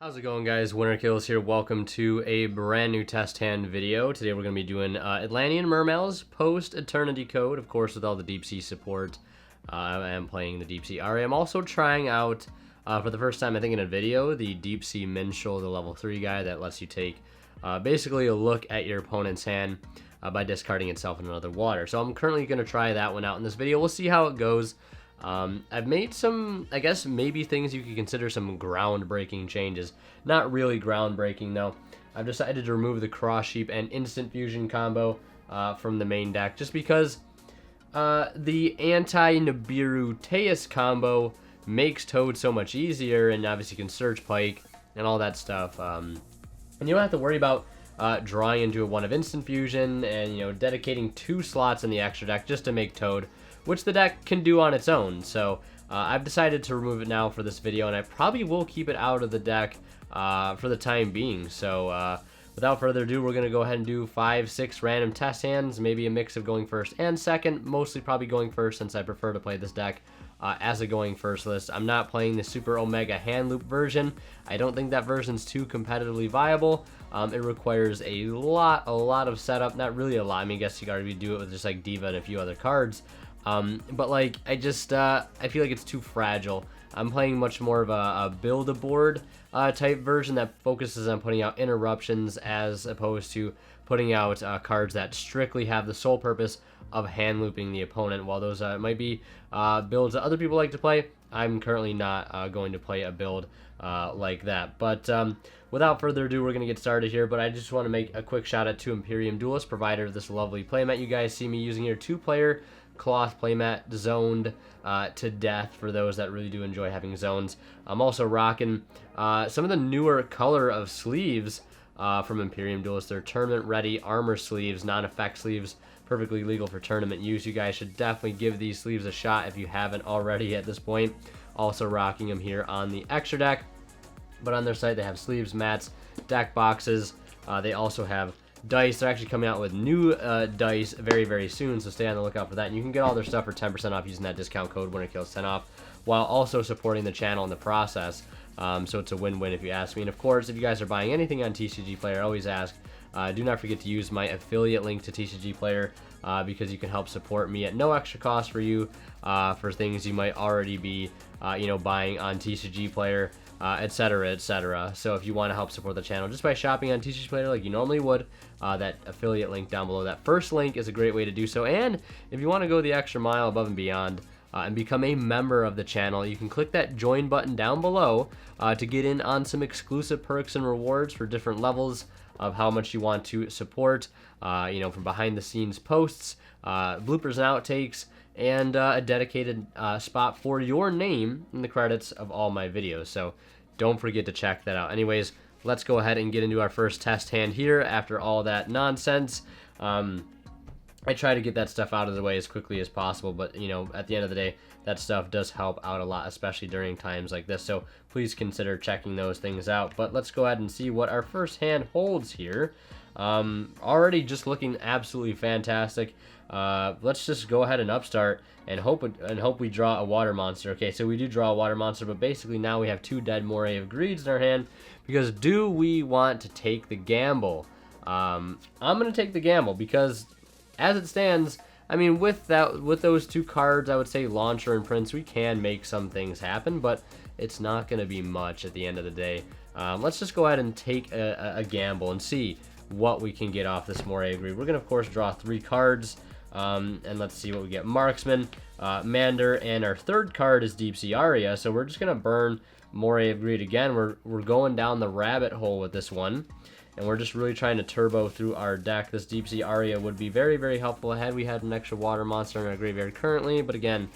How's it going, guys? Winter Kills here. Welcome to a brand new test hand video. Today we're going to be doing Atlantean Mermails post Eternity Code, of course, with all the Deep Sea support. I am playing the Deep Sea Aria. I'm also trying out, for the first time I think in a video, the Deep Sea Minstrel, the level 3 guy that lets you take basically a look at your opponent's hand by discarding itself in another water. So I'm currently going to try that one out in this video. We'll see how it goes. I've made some, I guess, maybe things you could consider some groundbreaking changes. Not really groundbreaking, though. I've decided to remove the Cross Sheep and Instant Fusion combo from the main deck, just because the anti-Nibiru Teus combo makes Toad so much easier, and obviously can Search Pike and all that stuff. And you don't have to worry about drawing into one of Instant Fusion and, you know, dedicating 2 slots in the extra deck just to make Toad, which the deck can do on its own. So I've decided to remove it now for this video, and I probably will keep it out of the deck for the time being. So without further ado, we're going to go ahead and do 5-6 random test hands, maybe a mix of going first and second, mostly probably going first since I prefer to play this deck as a going first list. I'm not playing the Super Omega hand loop version. I don't think that version's too competitively viable. It requires a lot of setup. Not really a lot. I mean, I guess you gotta do it with just like Diva and a few other cards. But like, I feel like it's too fragile. I'm playing much more of a build-a-board type version that focuses on putting out interruptions as opposed to putting out cards that strictly have the sole purpose of hand looping the opponent. While those might be builds that other people like to play, I'm currently not going to play a build like that. But without further ado, we're going to get started here. But I just want to make a quick shout out to Imperium Duelist, provider of this lovely playmat you guys see me using here. 2-player cloth playmat, zoned to death for those that really do enjoy having zones. I'm also rocking some of the newer color of sleeves from Imperium Duelist. They're tournament ready armor sleeves, non-effect sleeves, perfectly legal for tournament use. You guys should definitely give these sleeves a shot if you haven't already at this point. Also rocking them here on the extra deck, but on their site they have sleeves, mats, deck boxes. They also have dice. They're actually coming out with new dice very soon, so stay on the lookout for that. And you can get all their stuff for 10% off using that discount code WinterKills10 off, while also supporting the channel in the process. So it's a win-win if you ask me. And of course, if you guys are buying anything on TCG Player, I always ask, do not forget to use my affiliate link to TCG Player because you can help support me at no extra cost for you for things you might already be buying on TCG Player, etc, etc. So if you want to help support the channel just by shopping on TCG Player like you normally would, that affiliate link down below, that first link, is a great way to do so. And if you want to go the extra mile above and beyond and become a member of the channel, you can click that join button down below to get in on some exclusive perks and rewards for different levels of how much you want to support, from behind the scenes posts, bloopers and outtakes, and a dedicated spot for your name in the credits of all my videos. So don't forget to check that out. Anyways, let's go ahead and get into our first test hand here after all that nonsense. I try to get that stuff out of the way as quickly as possible, but at the end of the day, that stuff does help out a lot, especially during times like this. So please consider checking those things out. But let's go ahead and see what our first hand holds here. Already just looking absolutely fantastic. Let's just go ahead and upstart and hope we draw a water monster. Okay, so we do draw a water monster, but basically now we have 2 dead Moray of Greeds in our hand, because do we want to take the gamble? I'm gonna take the gamble because, as it stands, I mean, with those 2 cards, I would say Launcher and Prince, we can make some things happen, but it's not going to be much at the end of the day. Let's just go ahead and take a gamble and see what we can get off this Moray of Greed. We're going to, of course, draw 3 cards, and let's see what we get. Marksman, Mander, and our 3rd card is Deep Sea Aria, so we're just going to burn Moray of Greed again. We're going down the rabbit hole with this one, and we're just really trying to turbo through our deck. This Deep Sea Aria would be very helpful had we had an extra water monster in our graveyard currently, but again,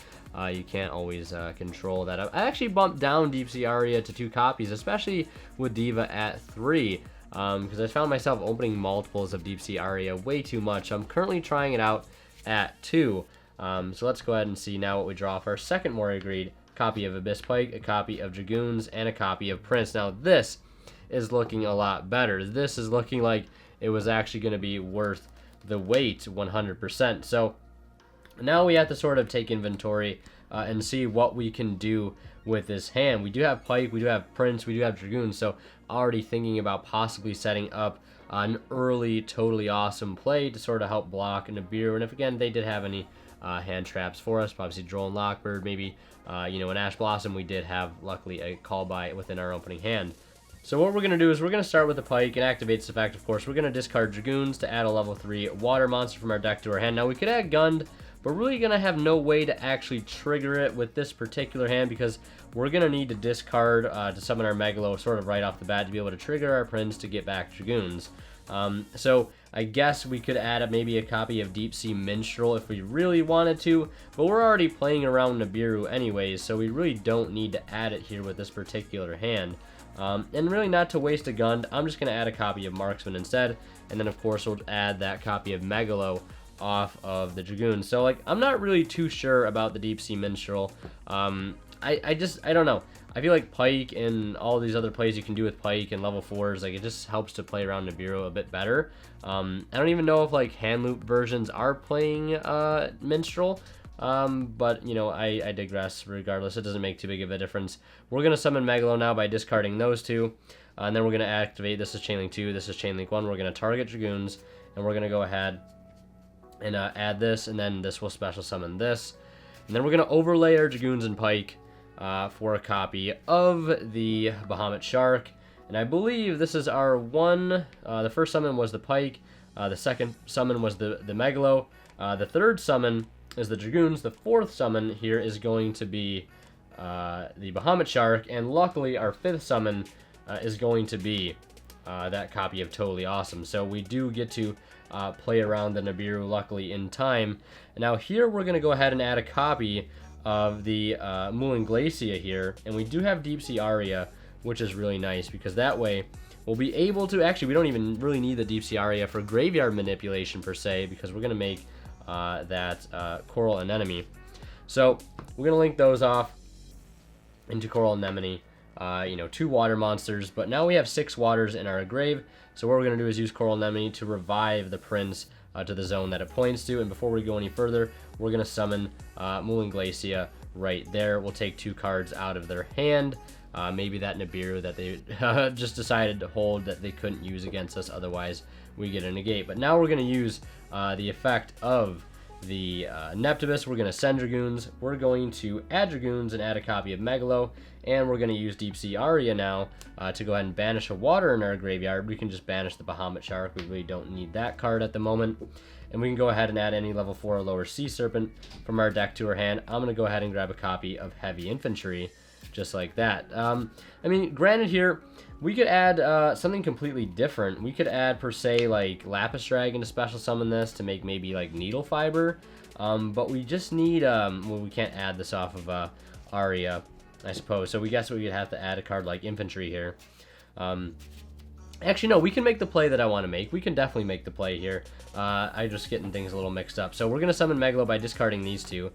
you can't always control that. I actually bumped down Deep Sea Aria to 2 copies, especially with Diva at 3, because I found myself opening multiples of Deep Sea Aria way too much. I'm currently trying it out at 2. So let's go ahead and see now what we draw for our second Moray of Greed. Copy of Abysspike, a copy of Dragoons, and a copy of Prince. Now this is looking a lot better. This is looking like it was actually going to be worth the wait 100%. So now we have to sort of take inventory and see what we can do with this hand. We do have Pike, we do have Prince, we do have Dragoon, so already thinking about possibly setting up an early Toadallay Awesome play to sort of help block Nibiru. And if again they did have any hand traps for us, obviously Droll and Lockbird, maybe you know, an Ash Blossom, we did have luckily a call by within our opening hand. So what we're going to do is we're going to start with the Pike. It activates the fact, of course, we're going to discard Dragoons to add a level 3 water monster from our deck to our hand. Now we could add Gund, but we're really going to have no way to actually trigger it with this particular hand because we're going to need to discard to summon our Megalo sort of right off the bat to be able to trigger our Prince to get back Dragoons. So I guess we could add maybe a copy of Deep Sea Minstrel if we really wanted to, but we're already playing around Nibiru anyways, so we really don't need to add it here with this particular hand. And really not to waste a Gund, I'm just going to add a copy of Marksman instead, and then of course we'll add that copy of Megalo off of the Dragoon. So like, I'm not really too sure about the Deep Sea Minstrel. I don't know. I feel like Pike and all these other plays you can do with Pike and level 4s, like it just helps to play around Nibiru a bit better. I don't even know if like hand loop versions are playing Minstrel. But you know, I digress. Regardless, it doesn't make too big of a difference. We're gonna summon Megalo now by discarding those two, and then we're gonna activate. This is Chainlink 2. This is Chainlink 1. We're gonna target Dragoons, and we're gonna go ahead and add this, and then this will special summon this, and then we're gonna overlay our Dragoons and Pike for a copy of the Bahamut Shark. And I believe this is our one. The first summon was the Pike. The second summon was the Megalo. The third summon is the Dragoons. The fourth summon here is going to be the Bahamut Shark, and luckily our fifth summon is going to be that copy of Toadallay Awesome. So we do get to play around the Nibiru luckily in time. And now here we're going to go ahead and add a copy of the Moulinglacia here, and we do have Deep Sea Aria, which is really nice because that way we'll be able to, actually we don't even really need the Deep Sea Aria for graveyard manipulation per se, because we're going to make that Coral Anemone. So we're going to link those off into Coral Anemone, you know, 2 water monsters, but now we have 6 waters in our grave. So what we're going to do is use Coral Anemone to revive the Prince to the zone that it points to. And before we go any further, we're going to summon Moulinglacia right there. We'll take 2 cards out of their hand. Maybe that Nibiru that they just decided to hold that they couldn't use against us, otherwise we get a negate. But now we're going to use the effect of the Neptabyss. We're going to send Dragoons, we're going to add Dragoons and add a copy of Megalo, and we're going to use Deep Sea Aria now to go ahead and banish a water in our graveyard. We can just banish the Bahamut Shark, we really don't need that card at the moment. And we can go ahead and add any level 4 or lower Sea Serpent from our deck to our hand. I'm going to go ahead and grab a copy of Heavy Infantry, just like that. I mean, granted here, we could add something completely different. We could add, per se, like Lappis Dragon to special summon this to make maybe like Needle Fiber. But we just need, well, we can't add this off of Aria, I suppose. So we guess we would have to add a card like Infantry here. Actually, no, we can make the play that I want to make. We can definitely make the play here. I'm just getting things a little mixed up. So we're going to summon Megalo by discarding these 2.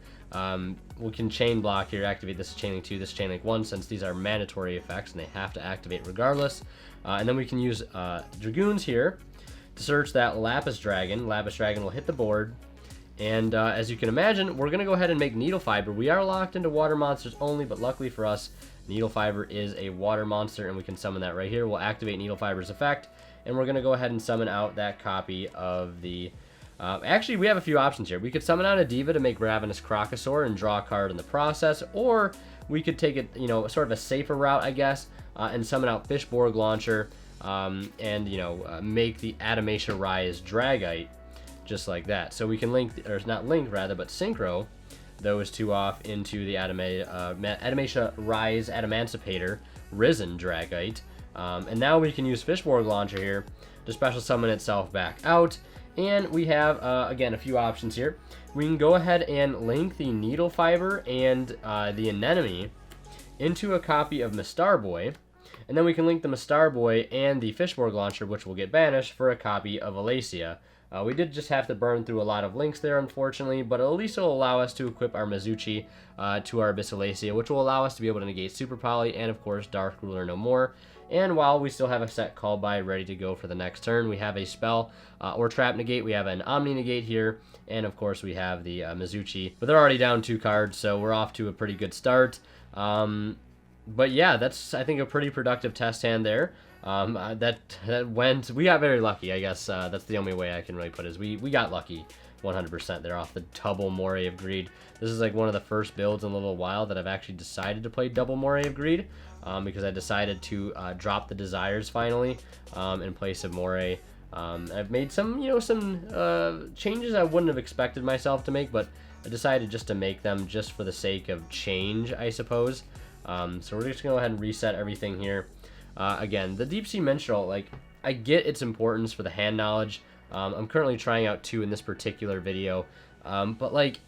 We can chain block here, activate this Chainlink 2, this Chainlink 1, since these are mandatory effects and they have to activate regardless. And then we can use Dragoons here to search that Lappis Dragon. Lappis Dragon will hit the board. And as you can imagine, we're going to go ahead and make Needle Fiber. We are locked into water monsters only, but luckily for us, Needle Fiber is a water monster, and we can summon that right here. We'll activate Needle Fiber's effect, and we're going to go ahead and summon out that copy of the... actually, we have a few options here. We could summon out a Diva to make Ravenous Crocosaur and draw a card in the process, or we could take it, you know, sort of a safer route, I guess, and summon out Fishborg Launcher, and, you know, make the Adamancipator Rise Dragite, just like that. So we can link, or not link rather, but synchro those 2 off into the Adamancipator Rise Adamancipator Risen Dragite. And now we can use Fishborg Launcher here to special summon itself back out. And we have, again, a few options here. We can go ahead and link the Needle Fiber and the Anemone into a copy of Mistar Boy. And then we can link the Mistar Boy and the Fishborg Launcher, which will get banished, for a copy of Alacia. We did just have to burn through a lot of links there, unfortunately, but at least it'll allow us to equip our Mizuchi to our Abyssalacia, which will allow us to be able to negate Super Poly and, of course, Dark Ruler no more. And while we still have a set called by ready to go for the next turn, we have a spell or trap negate. We have an Omni negate here, and of course we have the Mizuchi. But they're already down 2 cards, so we're off to a pretty good start. But yeah, that's, I think, a pretty productive test hand there. We got very lucky, I guess. That's the only way I can really put it, is we got lucky 100% there off the double Moray of Greed. This is like one of the first builds in a little while that I've actually decided to play double Moray of Greed, because I decided to drop the Desires finally in place of Moray. I've made some, some changes I wouldn't have expected myself to make, but I decided just to make them just for the sake of change, I suppose. So we're just gonna go ahead and reset everything here. Again, the Deep Sea Minstrel, like, I get its importance for the hand knowledge. I'm currently trying out 2 in this particular video, but like,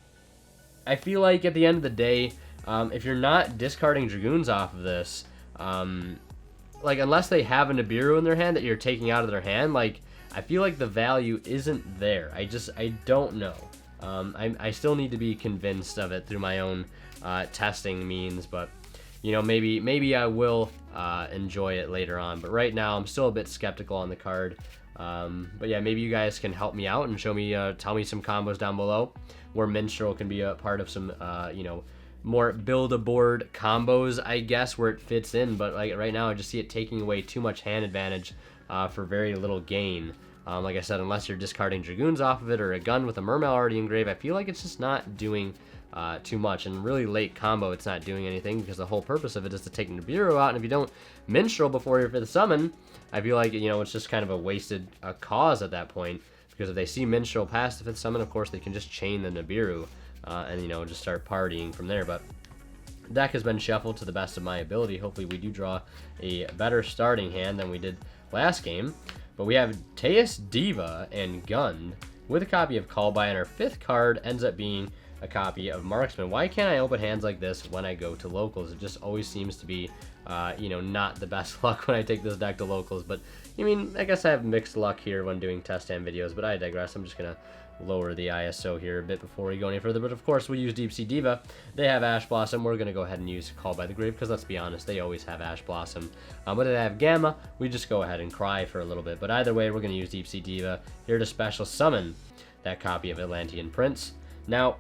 I feel like at the end of the day, if you're not discarding Dragoons off of this, like, unless they have a Nibiru in their hand that you're taking out of their hand, like, I feel like the value isn't there. I don't know. I still need to be convinced of it through my own testing means, but maybe I will enjoy it later on. But right now, I'm still a bit skeptical on the card. But yeah, maybe you guys can help me out and show me, tell me some combos down below where Minstrel can be a part of some, more build-a-board combos, I guess, where it fits in. But like right now, I just see it taking away too much hand advantage for very little gain. Like I said, unless you're discarding Dragoons off of it or a gun with a Mermail already engraved, I feel like it's just not doing too much. And really late combo, it's not doing anything because the whole purpose of it is to take Nibiru out. And if you don't Minstrel before your 5th summon, I feel like, it's just kind of a wasted cause at that point. Because if they see Minstrel past the 5th summon, of course, they can just chain the Nibiru and, just start partying from there. But deck has been shuffled to the best of my ability. Hopefully we do draw a better starting hand than we did last game. But we have Deep Sea Diva and Gunde with a copy of Callby, and our 5th card ends up being a copy of Marksman. Why can't I open hands like this when I go to locals? It just always seems to be, not the best luck when I take this deck to locals. But, I guess I have mixed luck here when doing test hand videos, but I digress. I'm just going to lower the ISO here a bit before we go any further. But of course, we use Deep Sea Diva. They have Ash Blossom. We're going to go ahead and use Call by the Grave because, let's be honest, they always have Ash Blossom. But they have Gamma. We just go ahead and cry for a little bit. But either way, we're going to use Deep Sea Diva here to special summon that copy of Atlantean Prince. Now,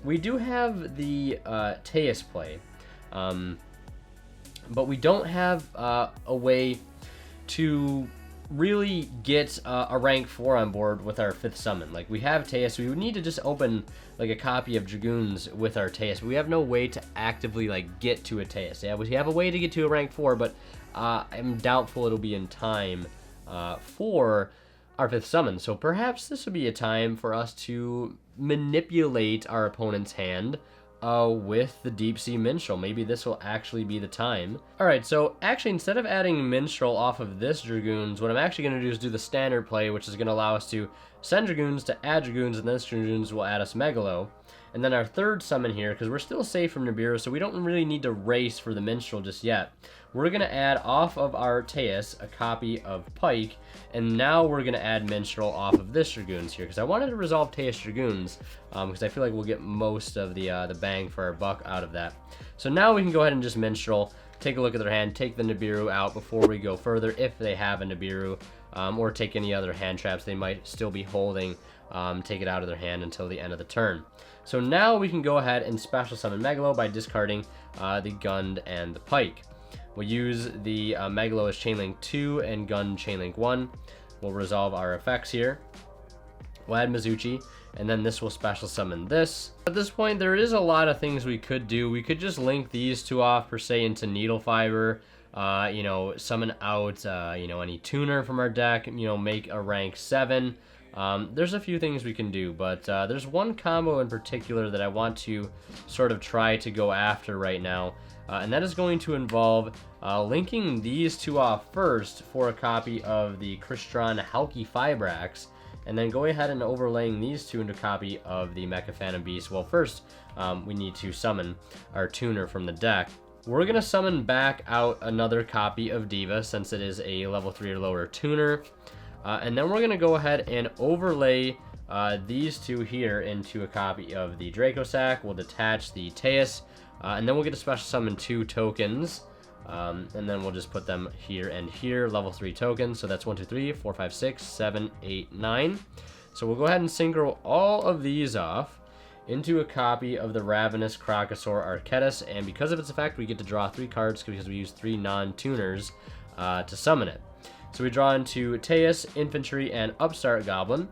we do have the Teus play, but we don't have a way to really get a rank 4 on board with our 5th summon. Like, we have Teus, we would need to just open like a copy of Dragoons with our Teus. We have no way to actively like get to a Teus. Yeah, we have a way to get to a rank 4, but I'm doubtful it'll be in time for our 5th summon. So perhaps this would be a time for us to manipulate our opponent's hand with the Deep Sea Minstrel. Maybe this will actually be the time. Alright, so actually instead of adding Minstrel off of this Dragoons, what I'm actually going to do is do the standard play, which is going to allow us to send Dragoons to add Dragoons, and this Dragoons will add us Megalo. And then our 3rd summon here, because we're still safe from Nibiru, so we don't really need to race for the Minstrel just yet. We're going to add off of our Teus a copy of Pike, and now we're going to add Minstrel off of this Dragoons here, because I wanted to resolve Teus Dragoons, because I feel like we'll get most of the bang for our buck out of that. So now we can go ahead and just Minstrel, take a look at their hand, take the Nibiru out before we go further, if they have a Nibiru, or take any other hand traps they might still be holding, take it out of their hand until the end of the turn. So now we can go ahead and special summon Megalo by discarding the Gunde and the Pike. We'll use the Megalo as Chainlink 2 and Gunde Chainlink 1. We'll resolve our effects here. We'll add Mizuchi, and then this will special summon this. At this point, there is a lot of things we could do. We could just link these two off, per se, into Needle Fiber. Summon out, any tuner from our deck, make a rank 7. There's a few things we can do, but there's one combo in particular that I want to sort of try to go after right now, and that is going to involve linking these two off first for a copy of the Crystron Halqifibrax, and then going ahead and overlaying these two into a copy of the Mecha Phantom Beast. Well, first, we need to summon our tuner from the deck. We're going to summon back out another copy of Diva, since it is a level 3 or lower tuner. And then we're going to go ahead and overlay these two here into a copy of the Dracosac. We'll detach the Teus, and then we'll get to special summon 2 tokens And then we'll just put them here and here, level 3 tokens. So that's 1, 2, 3, 4, 5, 6, 7, 8, 9. So we'll go ahead and synchro all of these off into a copy of the Ravenous Crocosaur Archetis. And because of its effect, we get to draw 3 cards because we use 3 non-tuners to summon it. So we draw into Teus, Infantry, and Upstart Goblin.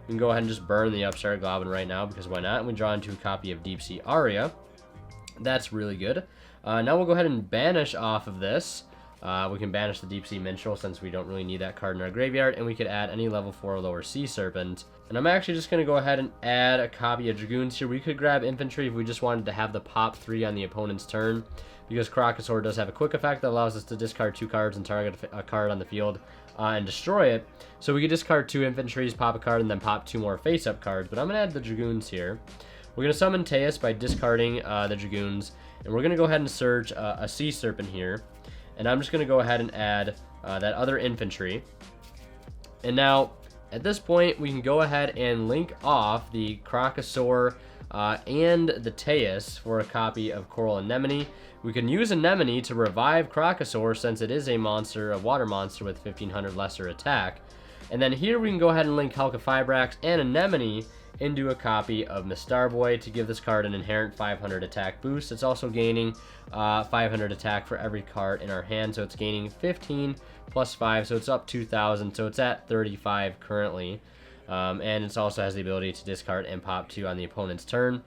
We can go ahead and just burn the Upstart Goblin right now because why not? And we draw into a copy of Deep Sea Aria. That's really good. Now we'll go ahead and banish off of this. We can banish the Deep Sea Minstrel since we don't really need that card in our graveyard, and we could add any level 4 or lower Sea Serpent. And I'm actually just going to go ahead and add a copy of Dragoons here. We could grab Infantry if we just wanted to have the pop 3 on the opponent's turn, because Crocosaur does have a quick effect that allows us to discard 2 cards and target a card on the field and destroy it. So we could discard 2 Infantries, pop a card, and then pop 2 more face-up cards. But I'm going to add the Dragoons here. We're going to summon Teus by discarding the Dragoons, and we're going to go ahead and search a Sea Serpent here. And I'm just going to go ahead and add that other Infantry. And now, at this point, we can go ahead and link off the Crocosaur and the Teus for a copy of Coral Anemone. We can use Anemone to revive Crocosaur since it is a monster, a water monster with 1500 lesser attack. And then here we can go ahead and link Halqifibrax and Anemone into a copy of Mistarboy to give this card an inherent 500 attack boost. It's also gaining 500 attack for every card in our hand, so it's gaining 15 plus 5, so it's up 2,000, so it's at 35 currently. And it also has the ability to discard and pop 2 on the opponent's turn.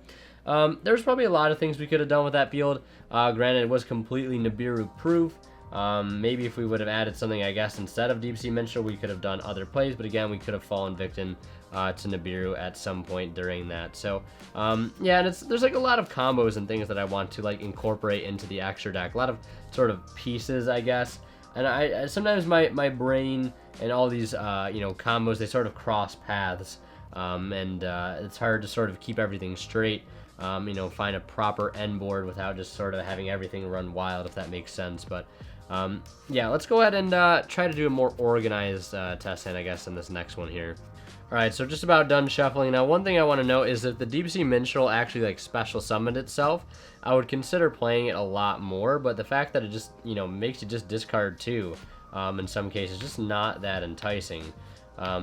There's probably a lot of things we could have done with that field. Granted, it was completely Nibiru proof. Maybe if we would have added something, I guess, instead of Deep Sea Minstrel, we could have done other plays, but again, we could have fallen victim to Nibiru at some point during that. So, yeah, and there's like a lot of combos and things that I want to like incorporate into the extra deck. A lot of sort of pieces, I guess. And I sometimes my brain and all these, you know, combos, they sort of cross paths. And it's hard to sort of keep everything straight. You know, find a proper end board without just sort of having everything run wild, if that makes sense. But yeah, let's go ahead and try to do a more organized test hand, I guess, in this next one here. Alright, so just about done shuffling. Now, one thing I want to note is that the Deep Sea Minstrel actually, like, special summoned itself. I would consider playing it a lot more, but the fact that it just, you know, makes you just discard 2, in some cases, just not that enticing.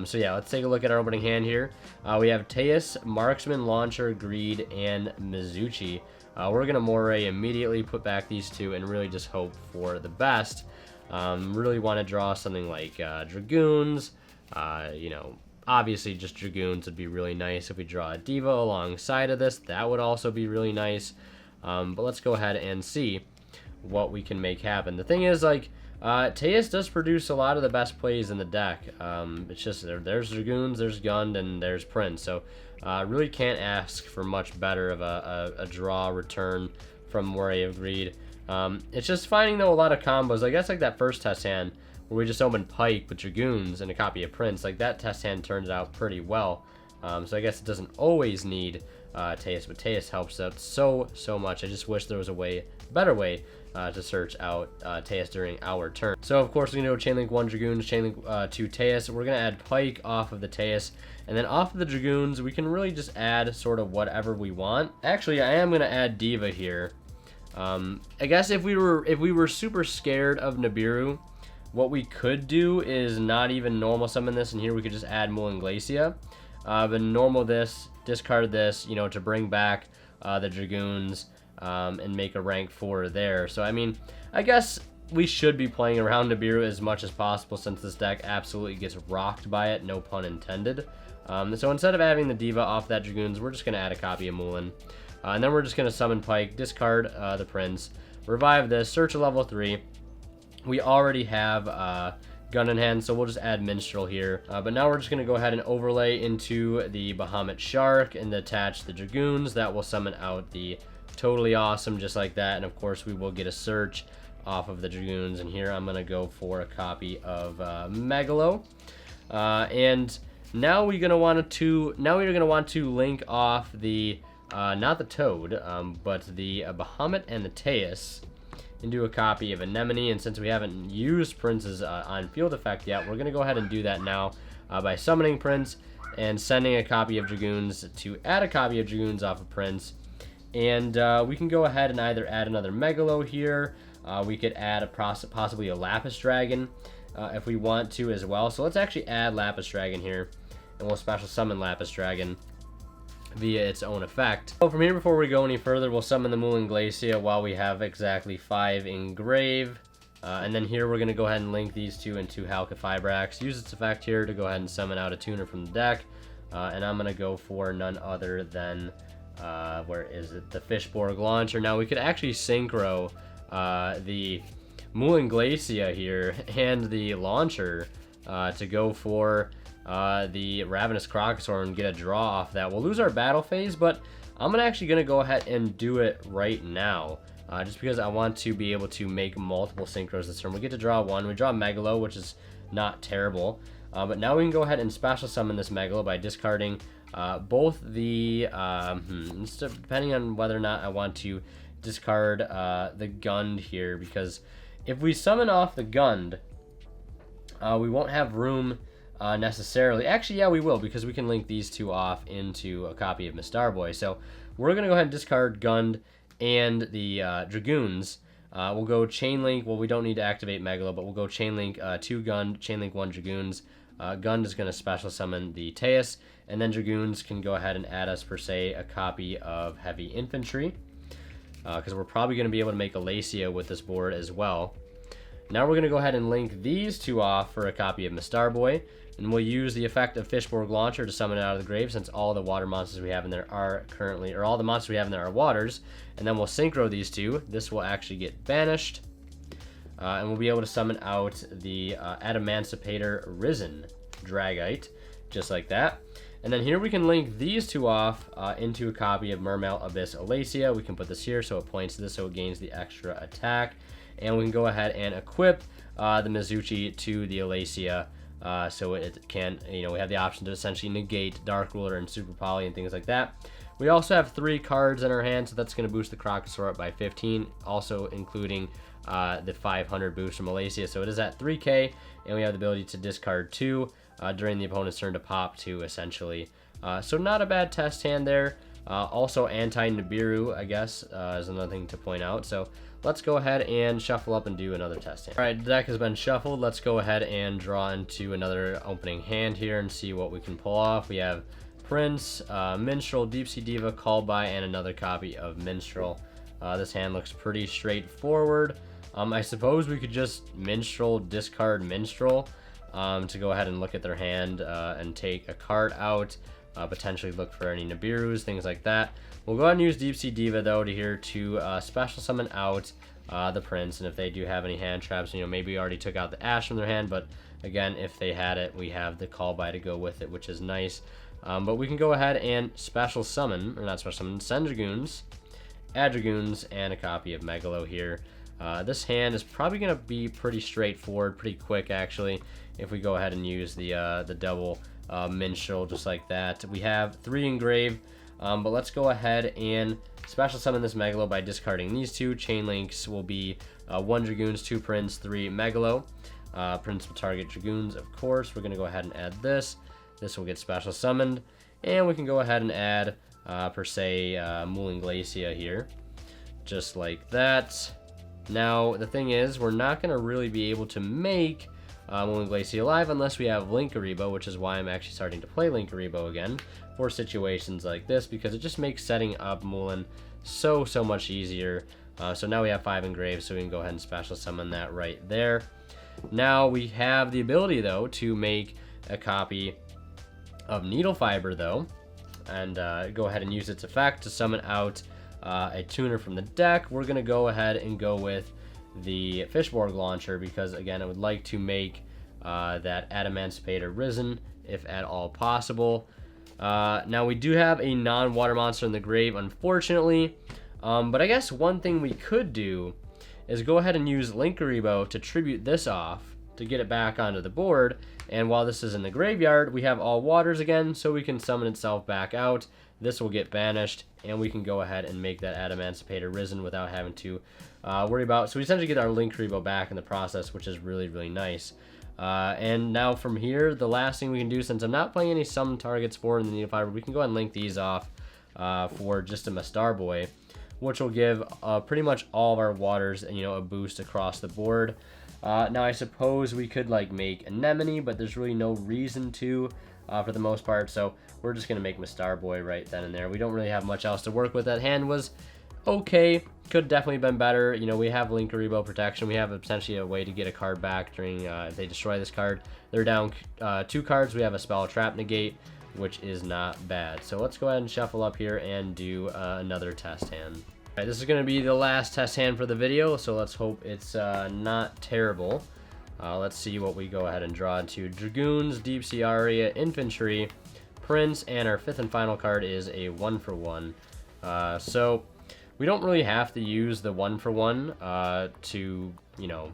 So yeah, let's take a look at our opening hand here. We have Teus, Marksman, Launcher, Greed, and Mizuchi. We're going to Moray immediately, put back these 2, and really just hope for the best. Really want to draw something like Dragoons. You know, obviously just Dragoons would be really nice. If we draw a Diva alongside of this, that would also be really nice. But let's go ahead and see what we can make happen. The thing is, like, Teus does produce a lot of the best plays in the deck. It's just there's Dragoons, there's Gund, and there's Prince. So really can't ask for much better of a draw return from Moray of Greed. It's just finding, though, a lot of combos. I guess like that first test hand where we just opened Pike with Dragoons and a copy of Prince. Like that test hand turns out pretty well. So I guess it doesn't always need Teus, but Teus helps out so much. I just wish there was a better way to search out Teus during our turn. So of course we're going to go Chainlink 1 Dragoons, Chainlink 2 Teus. We're going to add Pike off of the Teus, and then off of the Dragoons we can really just add sort of whatever we want. Actually, I am going to add Diva here. I guess if we were super scared of Nibiru, what we could do is not even normal summon this, and here we could just add Moulinglacia. But normal this, discard this, you know, to bring back the Dragoons, and make a rank 4 there. So, I mean, I guess we should be playing around Nibiru as much as possible since this deck absolutely gets rocked by it, no pun intended. So instead of having the Diva off that Dragoons, we're just going to add a copy of Moulin. And then we're just going to summon Pike, discard the Prince, revive this, search a level 3. We already have Gun in hand, so we'll just add Minstrel here. But now we're just going to go ahead and overlay into the Bahamut Shark and attach the Dragoons. That will summon out the Toadallay Awesome just like that. And of course we will get a search off of the Dragoons. And here I'm going to go for a copy of Megalo. And now we're going to want to link off the not the Toad, but the Bahamut and the Teus into a copy of Anemone. And since we haven't used Prince's on field effect yet, we're going to go ahead and do that now by summoning Prince and sending a copy of Dragoons to add a copy of Dragoons off of Prince. And we can go ahead and either add another Megalo here, We could add possibly a Lappis Dragon if we want to as well. So let's actually add Lappis Dragon here, and we'll special summon Lappis Dragon via its own effect. So from here, before we go any further, we'll summon the Moulinglacia while we have exactly 5 engrave. And then here we're going to go ahead and link these two into Halqifibrax. Use its effect here to go ahead and summon out a tuner from the deck. And I'm going to go for none other than, where is it? The Fishborg Launcher. Now we could actually synchro the Moulinglacia here and the Launcher to go for the Ravenous Crocosaur and get a draw off that. We'll lose our battle phase, but I'm actually going to go ahead and do it right now. Just because I want to be able to make multiple synchros this turn. We get to draw one. We draw Megalo, which is not terrible. But now we can go ahead and special summon this Megalo by discarding both the... depending on whether or not I want to discard the Gund here. Because if we summon off the Gund, we won't have room necessarily. Actually, yeah, we will, because we can link these two off into a copy of Starboy. So we're going to go ahead and discard Gund and the Dragoons. We'll go Chain Link. Well, we don't need to activate Megalo, but we'll go Chain Link 2 Gund, Chain Link 1 Dragoons. Gund is going to special summon the Teus, and then Dragoons can go ahead and add us, per se, a copy of Heavy Infantry, because we're probably going to be able to make a Lacia with this board as well. Now we're going to go ahead and link these two off for a copy of Starboy, and we'll use the effect of Fishborg Launcher to summon it out of the grave, since all the water monsters we have in there are currently, or all the monsters we have in there are waters. And then we'll synchro these two. This will actually get banished, and we'll be able to summon out the Adamancipator Risen Dragite, just like that. And then here we can link these two off into a copy of Mermail Abyssalacia. We can put this here so it points to this, so it gains the extra attack. And we can go ahead and equip the Mizuchi to the Alacia, so it can, we have the option to essentially negate Dark Ruler and Super Poly and things like that. We also have 3 cards in our hand, so that's going to boost the Crocosaur up by 15, also including the 500 boost from Alacia. So it is at 3k, and we have the ability to discard 2 during the opponent's turn to pop 2, essentially. So not a bad test hand there. Also anti-Nibiru, I guess, is another thing to point out. So let's go ahead and shuffle up and do another test hand. All right, the deck has been shuffled. Let's go ahead and draw into another opening hand here and see what we can pull off. We have Prince, Minstrel, Deep Sea Diva, Called By, and another copy of Minstrel. This hand looks pretty straightforward. I suppose we could just Minstrel, discard Minstrel to go ahead and look at their hand and take a card out. Potentially look for any Nibirus, things like that. We'll go ahead and use Deep Sea Diva, though, to here to special summon out the Prince. And if they do have any hand traps, maybe we already took out the Ash from their hand. But again, if they had it, we have the Call By to go with it, which is nice. But we can go ahead and special summon, or not special summon, send Dragoons, add Dragoons, and a copy of Megalo here. This hand is probably going to be pretty straightforward, pretty quick, actually, if we go ahead and use the double Minstrel, just like that. We have 3 engrave, but let's go ahead and special summon this Megalo by discarding these 2. Chain links will be 1 Dragoons, 2 Prince, 3 Megalo. Prince will target Dragoons, of course. We're going to go ahead and add this. This will get special summoned, and we can go ahead and add, per se, Moulinglacia here, just like that. Now, the thing is, we're not going to really be able to make Moulinglacia alive unless we have Linkuriboh, which is why I'm actually starting to play Linkuriboh again for situations like this, because it just makes setting up Moulin so much easier. So now we have 5 engraved, so we can go ahead and special summon that right there. Now we have the ability, though, to make a copy of Needle Fiber, though, and go ahead and use its effect to summon out a tuner from the deck. We're going to go ahead and go with the Fishborg Launcher because, again, I would like to make that Adamancipator Risen, if at all possible. Now, we do have a non-water monster in the grave, unfortunately, but I guess one thing we could do is go ahead and use Linkuriboh to tribute this off to get it back onto the board, and while this is in the graveyard, we have all waters again, so we can summon itself back out. This will get banished, and we can go ahead and make that Adamancipator Risen without having to worry about. So we essentially get our Linkuriboh back in the process, which is really nice. And now from here, the last thing we can do, since I'm not playing any summon targets for in the Needle Fiber, we can go ahead and link these off for just a Starboy. which will give pretty much all of our waters, you know, a boost across the board. Now I suppose we could like make Anemone, but there's really no reason to for the most part, so we're just gonna make Mistarboy right then and there. We don't really have much else to work with. That hand was okay, could definitely been better. You know, we have Linkuriboh protection. We have potentially a way to get a card back during if they destroy this card. They're down 2 cards. We have a spell trap negate, which is not bad. So let's go ahead and shuffle up here and do another test hand. All right, this is going to be the last test hand for the video, so let's hope it's not terrible. Let's see what we go ahead and draw into. Dragoons, Deep Sea Aria, Infantry, Prince, and our 5th and final card is a 1-for-1. So we don't really have to use the 1-for-1 to, you know,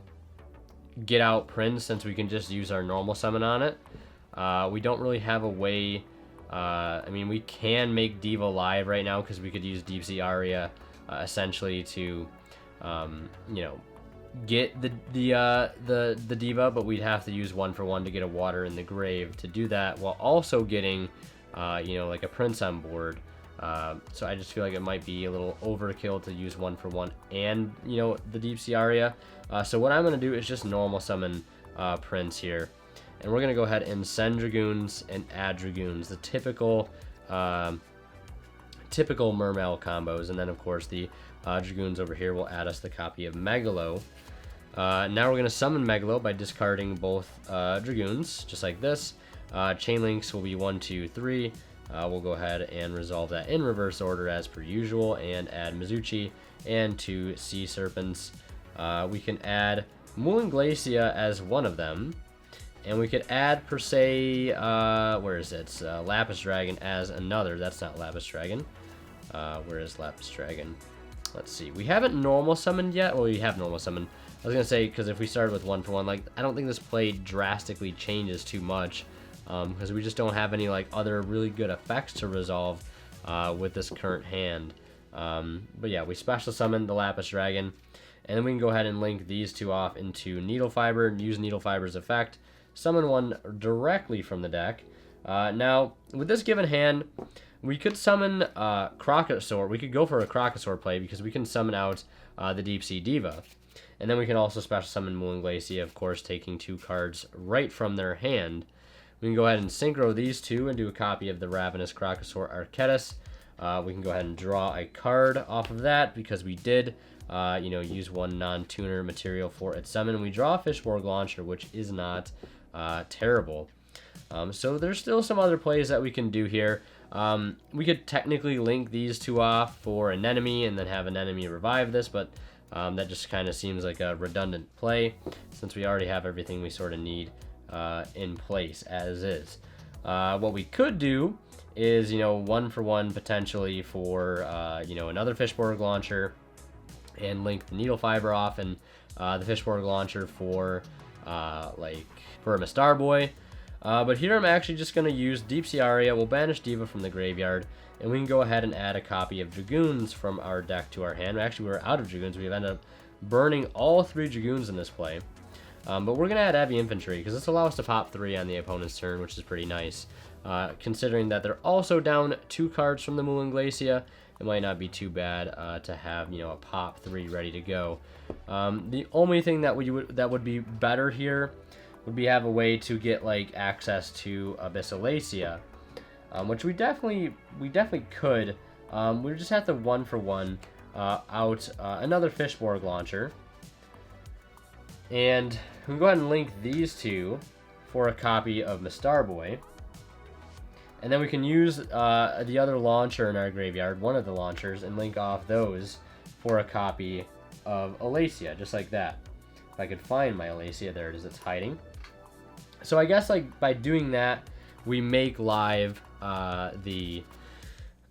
get out Prince, since we can just use our normal summon on it. We don't really have a way. I mean, we can make Diva live right now because we could use Deep Sea Aria essentially to, you know, get the Diva, but we'd have to use 1-for-1 to get a water in the grave to do that, while also getting, you know, like a Prince on board. So I just feel like it might be a little overkill to use 1-for-1 and, you know, the Deep Sea Aria. So what I'm going to do is just normal summon Prince here. And we're going to go ahead and send Dragoons and add Dragoons, the typical Mermail combos. And then, of course, the Dragoons over here will add us the copy of Megalo. Now we're going to summon Megalo by discarding both Dragoons, just like this. Chain links will be 1, 2, 3. We'll go ahead and resolve that in reverse order as per usual and add Mizuchi and 2 Sea Serpents. We can add Moulinglacia as one of them. And we could add, per se, where is it? Lappis Dragon as another. That's not Lappis Dragon. Where is Lappis Dragon? Let's see. We haven't normal summoned yet. Well, we have normal summoned. I was going to say, because if we started with 1-for-1, like, I don't think this play drastically changes too much. Because we just don't have any, like, other really good effects to resolve with this current hand. But yeah, we special summon the Lappis Dragon. And then we can go ahead and link these two off into Needle Fiber and use Needle Fiber's effect. Summon one directly from the deck. Now, with this given hand, we could summon Crocosaur. We could go for a Crocosaur play because we can summon out the Deep Sea Diva. And then we can also special summon Moulinglacia, of course, taking 2 cards right from their hand. We can go ahead and synchro these two and do a copy of the Ravenous Crocosaur Archetis. We can go ahead and draw a card off of that because we did, you know, use 1 non-tuner material for its summon. We draw a Fishborg Launcher, which is not terrible. So there's still some other plays that we can do here. We could technically link these two off for an enemy and then have an enemy revive this, but that just kind of seems like a redundant play since we already have everything we sort of need in place as is. What we could do is, you know, 1-for-1 potentially for, you know, another Fishborg Launcher and link the Needle Fiber off and the Fishborg Launcher for, like, for a Mistarboy. But here I'm actually just going to use Deep Sea Aria. We'll banish Diva from the graveyard, and we can go ahead and add a copy of Dragoons from our deck to our hand. Actually, we're out of Dragoons. We've ended up burning all 3 Dragoons in this play. But we're going to add Heavy Infantry, because this allows us to pop 3 on the opponent's turn, which is pretty nice. Considering that they're also down 2 cards from the Moulinglacia, it might not be too bad to have, you know, a pop 3 ready to go. The only thing that would be better here would be have a way to get, like, access to Abyssalacia, which we definitely could. We just have to 1-for-1 out another Fishborg Launcher. And we can go ahead and link these two for a copy of Mistarboy. And then we can use the other launcher in our graveyard, one of the launchers, and link off those for a copy of Alacia, just like that. If I could find my Alacia, there it is, it's hiding. So I guess, like, by doing that, we make live the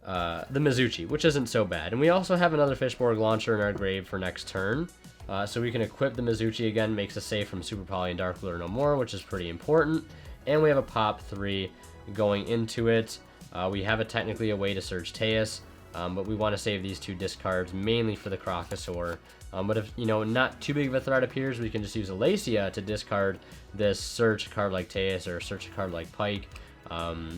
Mizuchi, which isn't so bad. And we also have another Fishborg Launcher in our grave for next turn. So we can equip the Mizuchi again, makes us safe from Super Poly and Dark Lure no more, which is pretty important. And we have a pop 3 going into it. We have technically a way to search Teus, but we want to save these 2 discards mainly for the Crocosaur. But if, you know, not too big of a threat appears, we can just use Alacia to discard this search card like Teus or search a card like Pike.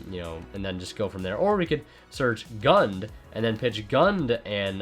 You know, and then just go from there. Or we could search Gund and then pitch Gund and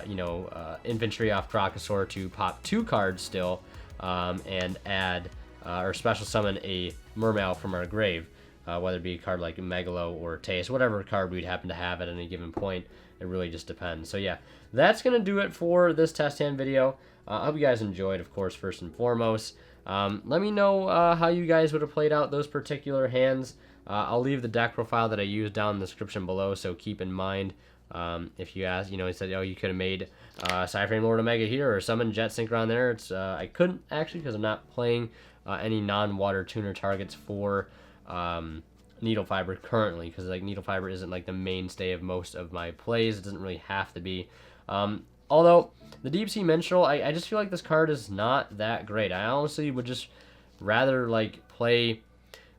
you know, Infantry off Crocosaur to pop 2 cards still, and add or special summon a Mermail from our grave, whether it be a card like Megalo or Taste, whatever card we'd happen to have at any given point. It really just depends. So yeah, that's gonna do it for this test hand video. I hope you guys enjoyed, of course, first and foremost. Let me know how you guys would have played out those particular hands. I'll leave the deck profile that I used down in the description below, so keep in mind, if you ask, you know, he said, oh, you could have made Cyframe Lord Omega here or summon Jet Synchron there. It's I couldn't actually because I'm not playing any non-water tuner targets for Needle Fiber currently, because like Needle Fiber isn't like the mainstay of most of my plays. It doesn't really have to be. Although the Deep Sea Minstrel, I just feel like this card is not that great. I honestly would just rather like play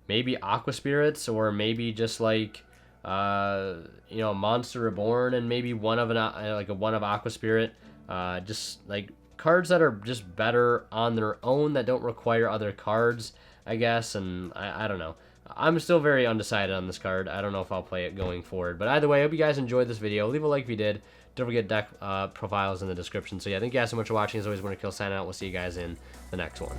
maybe Aqua Spirits, or maybe just like you know, Monster Reborn and maybe one of Aqua Spirit. Just like cards that are just better on their own, that don't require other cards, I guess. And I don't know. I'm still very undecided on this card. I don't know if I'll play it going forward. But either way, I hope you guys enjoyed this video. Leave a like if you did. Don't forget deck profiles in the description. So yeah, thank you guys so much for watching. As always, Winter Kill signing out. We'll see you guys in the next one.